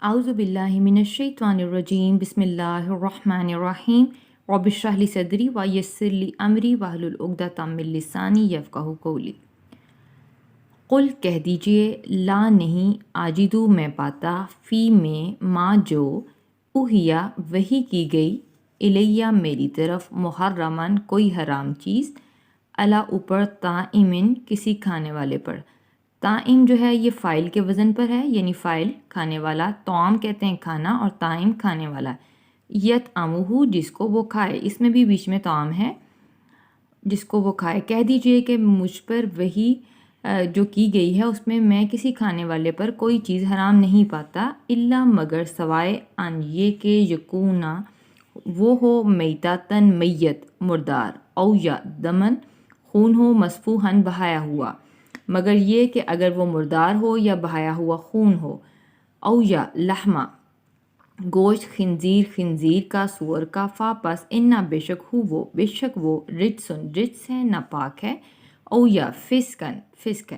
اعوذ باللہ من الشیطان الرجیم بسم اللہ الرحمن الرحیم رب اشرح لی صدری ویسر لی امری واحلل عقدۃ من لسانی یفقہوا قولی۔ قل کہہ دیجئے لا نہیں آجدو میں پاتا فی میں ما جو اوہیا وحی کی گئی الیہ میری طرف محرمن کوئی حرام چیز علی اوپر طائمن کسی کھانے والے پر۔ طائم جو ہے یہ فائل کے وزن پر ہے، یعنی فائل کھانے والا، طعام کہتے ہیں کھانا اور طائم کھانے والا۔ یطعمہ جس کو وہ کھائے، اس میں بھی بیچ میں طعام ہے، جس کو وہ کھائے۔ کہہ دیجئے کہ مجھ پر وہی جو کی گئی ہے اس میں میں کسی کھانے والے پر کوئی چیز حرام نہیں پاتا، الا مگر سوائے ان یہ کہ یکونا وہ ہو میتاتن میت مردار، او یا دمن خون ہو مسفوحن بہایا ہوا، مگر یہ کہ اگر وہ مردار ہو یا بہایا ہوا خون ہو، او یا لحمہ گوشت خنزیر کا، سور کا، فا پس انا بے شک وہ رجس ہے ناپاک ہے، او یا فسق ہے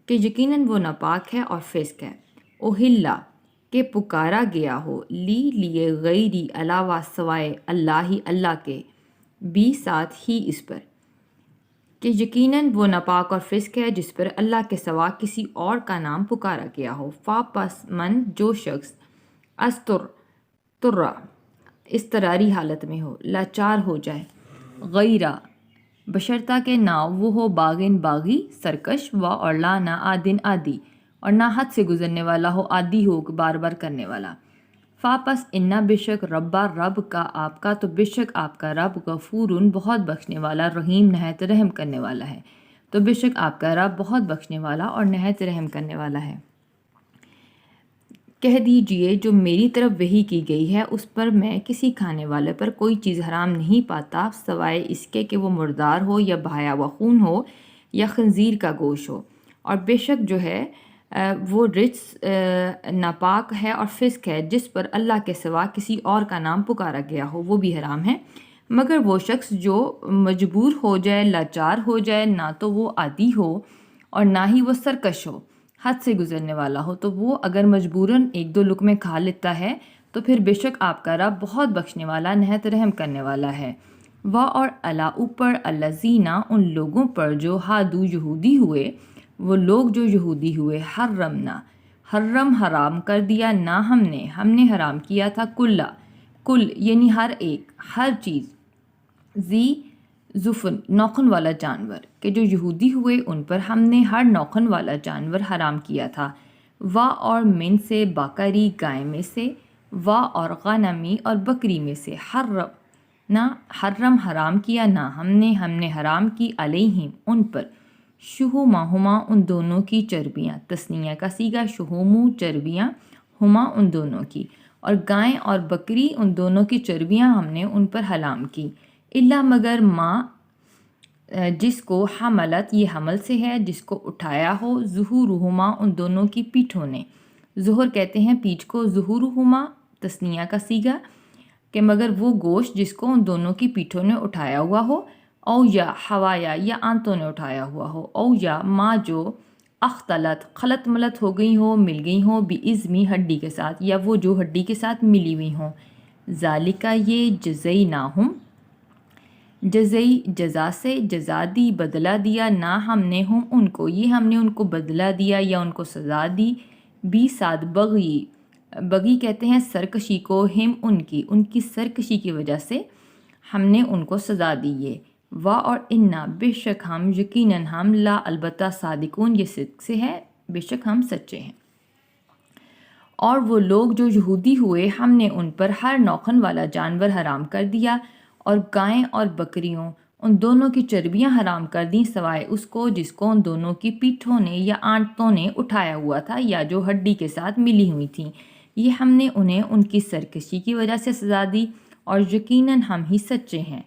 کہ یقیناً وہ ناپاک ہے اور فسق ہے، اوہلا کہ پکارا گیا ہو، لیے غیری علاوہ سوائے اللہ کے، بھی ساتھ ہی اس پر کہ یقیناً وہ ناپاک اور فسق ہے جس پر اللہ کے سوا کسی اور کا نام پکارا گیا ہو۔ فا پس من جو شخص ترا اضطراری حالت میں ہو، لاچار ہو جائے، غیرہ بشرطہ کہ نہ وہ ہو باغن باغی سرکش، و اور لا نہ عادن عادی، اور نہ حد سے گزرنے والا ہو، عادی ہو بار بار کرنے والا۔ فا پس انا بے شک ربا رب کا آپ کا، تو بے شک آپ کا رب غفورن بہت بخشنے والا، رحیم نہایت رحم کرنے والا ہے، تو بے شک آپ کا رب بہت بخشنے والا اور نہایت رحم کرنے والا ہے۔ کہہ دیجئے جو میری طرف وحی کی گئی ہے اس پر میں کسی کھانے والے پر کوئی چیز حرام نہیں پاتا سوائے اس کے کہ وہ مردار ہو یا بہایا ہوا خون ہو یا خنزیر کا گوشت ہو، اور بے شک جو ہے وہ رجس ناپاک ہے اور فسق ہے جس پر اللہ کے سوا کسی اور کا نام پکارا گیا ہو، وہ بھی حرام ہے، مگر وہ شخص جو مجبور ہو جائے، لاچار ہو جائے، نہ تو وہ عادی ہو اور نہ ہی وہ سرکش ہو، حد سے گزرنے والا ہو، تو وہ اگر مجبوراً ایک دو لقمے کھا لیتا ہے تو پھر بے شک آپ کا رب بہت بخشنے والا نہایت رحم کرنے والا ہے۔ و اور الا اوپر الذین ان لوگوں پر جو ہادو یہودی ہوئے، وہ لوگ جو یہودی ہوئے، حرام کر دیا نہ ہم نے حرام کیا تھا کل یعنی ہر چیز، ذی ظفر نوخن والا جانور، کہ جو یہودی ہوئے ان پر ہم نے ہر نوخن والا جانور حرام کیا تھا، و اور من سے باکری گائے میں سے، و اور غنمی اور بکری میں سے، حرام کیا نہ ہم نے حرام کی علیہم ان پر، شہومہما ان دونوں کی چربیاں، تثنیہ کا صیغہ شہومو چربیاں، ہما ان دونوں کی، اور گائیں اور بکری ان دونوں کی چربیاں ہم نے ان پر حرام کی، الا مگر ماں جس کو حملت یہ حمل سے ہے، جس کو اٹھایا ہو، ظہورہما ان دونوں کی پیٹھوں نے، ظہر کہتے ہیں پیٹھ کو، ظہورہما تثنیہ کا صیغہ کہ مگر وہ گوشت جس کو ان دونوں کی پیٹھوں نے اٹھایا ہوا ہو، او یا حوایا یا آنتوں نے اٹھایا ہوا ہو، او یا ماں جو خلط ملت ہو گئی ہو، مل گئی ہوں، بِعِظْمِ ہڈی کے ساتھ، یا وہ جو ہڈی کے ساتھ ملی ہوئی ہوں، ذالکہ یہ جزیناہم جزا سے جزا دی، بدلہ دیا، نہ ہم نے ہم ان کو، یہ ہم نے ان کو بدلہ دیا یا ان کو سزا دی، بھی ساتھ بغی کہتے ہیں سرکشی کو، ہم ان کی سرکشی کی وجہ سے ہم نے ان کو سزا دی یہ، و اور انا بے شک ہم، یقیناً ہم، لا البتہ صادقون یہ صدق سے ہے، بے شک ہم سچے ہیں۔ اور وہ لوگ جو یہودی ہوئے ہم نے ان پر ہر نوخن والا جانور حرام کر دیا، اور گائیں اور بکریوں ان دونوں کی چربیاں حرام کر دیں سوائے اس کو جس کو ان دونوں کی پیٹھوں نے یا آنتوں نے اٹھایا ہوا تھا یا جو ہڈی کے ساتھ ملی ہوئی تھیں، یہ ہم نے انہیں ان کی سرکشی کی وجہ سے سزا دی، اور یقیناً ہم ہی سچے ہیں۔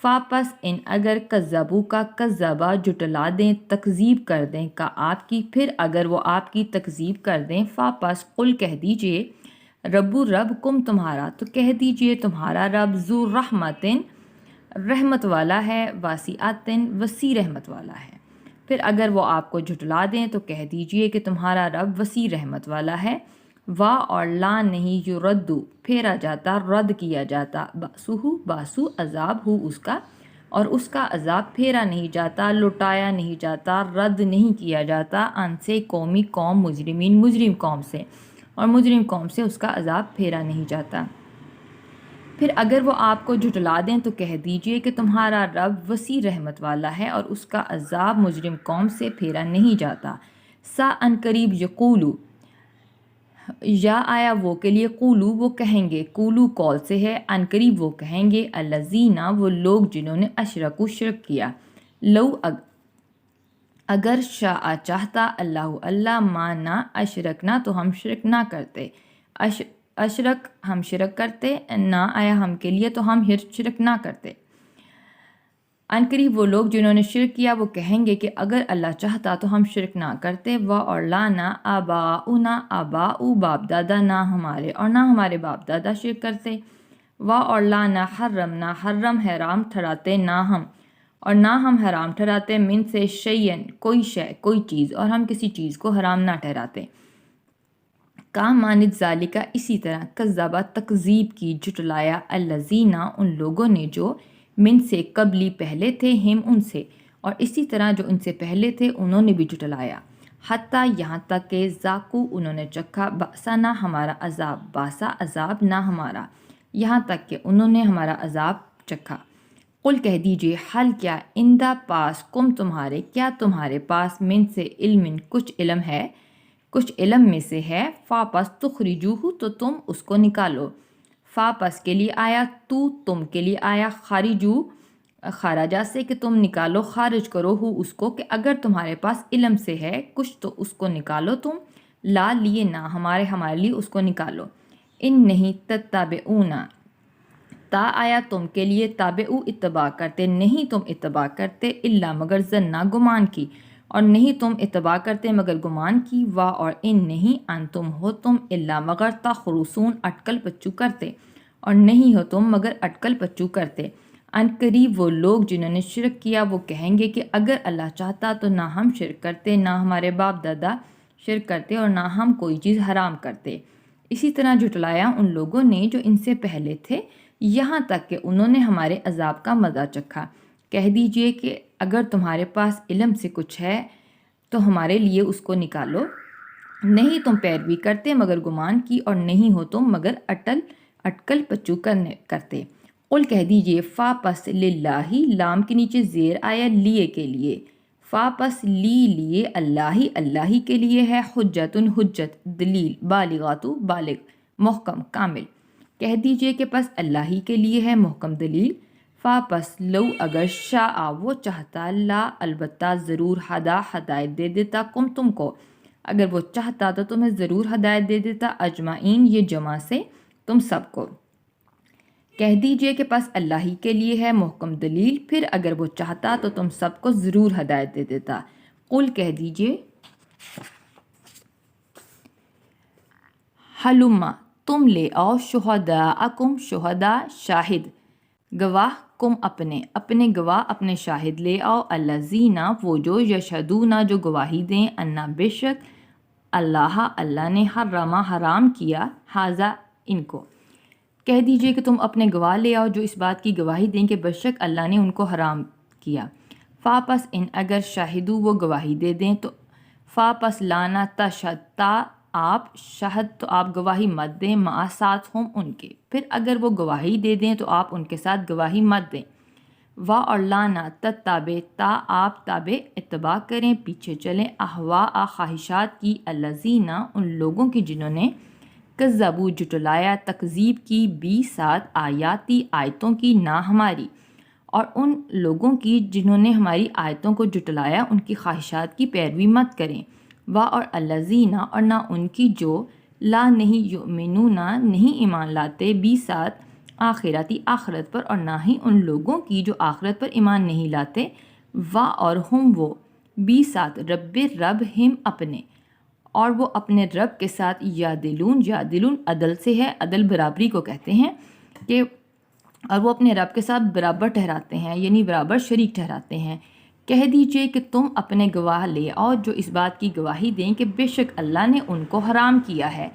فا پس ان اگر کذبو کا کذبہ جٹلا دیں، تکذیب کر دیں، کا آپ کی، پھر اگر وہ آپ کی تکذیب کر دیں، فا پس قل کہہ دیجئے رب کم تمہارا، تو کہہ دیجئے تمہارا رب ذو رحمتن رحمت والا ہے، واسعتن وسیع رحمت والا ہے۔ پھر اگر وہ آپ کو جھٹلا دیں تو کہہ دیجئے کہ تمہارا رب وسیع رحمت والا ہے، وا اور لا نہیں یردو پھیرا جاتا رد کیا جاتا باسو عذاب ہو اس کا اور اس کا عذاب پھیرا نہیں جاتا لٹایا نہیں جاتا رد نہیں کیا جاتا ان سے قوم مجرمین مجرم قوم سے اور مجرم قوم سے اس کا عذاب پھیرا نہیں جاتا۔ پھر اگر وہ آپ کو جھٹلا دیں تو کہہ دیجئے کہ تمہارا رب وسیع رحمت والا ہے اور اس کا عذاب مجرم قوم سے پھیرا نہیں جاتا۔ سا ان قریب یقولو یا آیا وہ کے لیے قولو وہ کہیں گے، قولو قول سے ہے، ان قریب وہ کہیں گے، الذین وہ لوگ جنہوں نے اشرکو شرک کیا، لو اگر شاء چاہتا اللہ ما نہ اشرکنا تو ہم شرک نہ کرتے، اشرک ہم شرک کرتے، نہ آیا ہم کے لیے تو ہم شرک نہ کرتے۔ ان قریب وہ لوگ جنہوں نے شرک کیا وہ کہیں گے کہ اگر اللہ چاہتا تو ہم شرک نہ کرتے، و اور لانا آباؤنا آباؤ باپ دادا نہ ہمارے اور نہ ہمارے باپ دادا شرک کرتے، و اور لانا حرمنا حرم حرام ٹھہراتے نہ ہم اور نہ ہم حرام ٹھہراتے من سے شیئن کوئی شے کوئی چیز اور ہم کسی چیز کو حرام نہ ٹھہراتے۔ کا مانند ذالکہ اسی طرح کذبہ تکذیب کی جھٹلایا الذین ان لوگوں نے جو من سے قبلی پہلے تھے ہم ان سے اور اسی طرح جو ان سے پہلے تھے انہوں نے بھی جھٹلایا، حتیٰ یہاں تک کہ ذاقو انہوں نے چکھا باسا نہ ہمارا عذاب باسا عذاب نہ ہمارا یہاں تک کہ انہوں نے ہمارا عذاب چکھا۔ قل کہہ دیجئے حل کیا اندہ پاس کم تمہارے کیا تمہارے پاس من سے علم کچھ علم ہے کچھ علم میں سے ہے، فا پس تخرجوہ تو تم اس کو نکالو، فا پس کے لیے آیا تو تم کے لیے آیا خارجو خارجہ سے کہ تم نکالو خارج کرو ہو اس کو کہ اگر تمہارے پاس علم سے ہے کچھ تو اس کو نکالو تم، لا لیے نہ ہمارے لیے اس کو نکالو۔ ان نہیں تتبعونا تا آیا تم کے لیے تابعو اتباع کرتے نہیں تم اتباع کرتے الا مگر ظنہ گمان کی اور نہیں تم اتباع کرتے مگر گمان کی، وا اور ان نہیں ان تم ہو تم الا مگر تخرصون اٹکل پچو کرتے اور نہیں ہو تم مگر اٹکل پچو کرتے۔ ان قریب وہ لوگ جنہوں نے شرک کیا وہ کہیں گے کہ اگر اللہ چاہتا تو نہ ہم شرک کرتے نہ ہمارے باپ دادا شرک کرتے اور نہ ہم کوئی چیز حرام کرتے۔ اسی طرح جھٹلایا ان لوگوں نے جو ان سے پہلے تھے یہاں تک کہ انہوں نے ہمارے عذاب کا مزہ چکھا۔ کہہ دیجئے کہ اگر تمہارے پاس علم سے کچھ ہے تو ہمارے لیے اس کو نکالو، نہیں تم پیروی کرتے مگر گمان کی اور نہیں ہو تم مگر اٹکل پچو کرتے۔ قل کہہ دیجئے فا پس للہ لام کے نیچے زیر آیا لیے کے لیے، فا پس لیے اللہ ہی کے لیے ہے، حجتن حجت دلیل بالغاتو بالغ محکم کامل۔ کہہ دیجئے کہ پس اللہ ہی کے لیے ہے محکم دلیل، فا پس لو اگر شاء وہ چاہتا لا البتہ ضرور ہدایت دے دیتا تم کو، اگر وہ چاہتا تو تمہیں ضرور ہدایت دے دیتا اجمعین یہ جمع سے تم سب کو۔ کہہ دیجئے کہ پس اللہ ہی کے لیے ہے محکم دلیل، پھر اگر وہ چاہتا تو تم سب کو ضرور ہدایت دے دیتا۔ قل کہہ دیجئے حلما تم لے آؤ شہداءکم شہداء شاہد گواہ کم اپنے گواہ اپنے شاہد لے آؤ، الذین وہ جو یشہدون جو گواہی دیں انا بے شک اللہ نے حرام کیا ھذا ان کو۔ کہہ دیجئے کہ تم اپنے گواہ لے آؤ جو اس بات کی گواہی دیں کہ بے شک اللہ نے ان کو حرام کیا۔ فا پس ان اگر شاہدو وہ گواہی دے دیں تو فا پس لانا تشہد تا آپ شہد تو آپ گواہی مت دیں مع ساتھ ہم ان کے، پھر اگر وہ گواہی دے دیں تو آپ ان کے ساتھ گواہی مت دیں۔ وا اور لانا تتابع تا آپ تابع اتباع کریں پیچھے چلیں احواء خواہشات کی الذین ان لوگوں کی جنہوں نے کذبوا جھٹلایا تکذیب کی بی ساتھ آیاتی آیتوں کی نہ ہماری، اور ان لوگوں کی جنہوں نے ہماری آیتوں کو جھٹلایا ان کی خواہشات کی پیروی مت کریں۔ وا اور الذین اور نہ ان کی جو لا نہیں یؤمنون نہیں ایمان لاتے بی ساتھ آخرتی آخرت پر، اور نہ ہی ان لوگوں کی جو آخرت پر ایمان نہیں لاتے، وا اور ہم وہ بی ساتھ رب ہم اپنے اور وہ اپنے رب کے ساتھ یادلون عدل سے ہے، عدل برابری کو کہتے ہیں کہ اور وہ اپنے رب کے ساتھ برابر ٹھہراتے ہیں یعنی برابر شریک ٹھہراتے ہیں۔ کہہ دیجئے کہ تم اپنے گواہ لے آؤ جو اس بات کی گواہی دیں کہ بے شک اللہ نے ان کو حرام کیا ہے،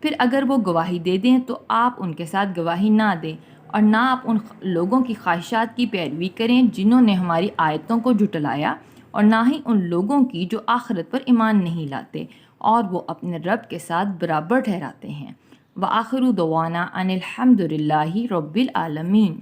پھر اگر وہ گواہی دے دیں تو آپ ان کے ساتھ گواہی نہ دیں، اور نہ آپ ان لوگوں کی خواہشات کی پیروی کریں جنہوں نے ہماری آیتوں کو جھٹلایا، اور نہ ہی ان لوگوں کی جو آخرت پر ایمان نہیں لاتے اور وہ اپنے رب کے ساتھ برابر ٹھہراتے ہیں۔ وآخر دعوانا ان الحمد للہ رب العالمین۔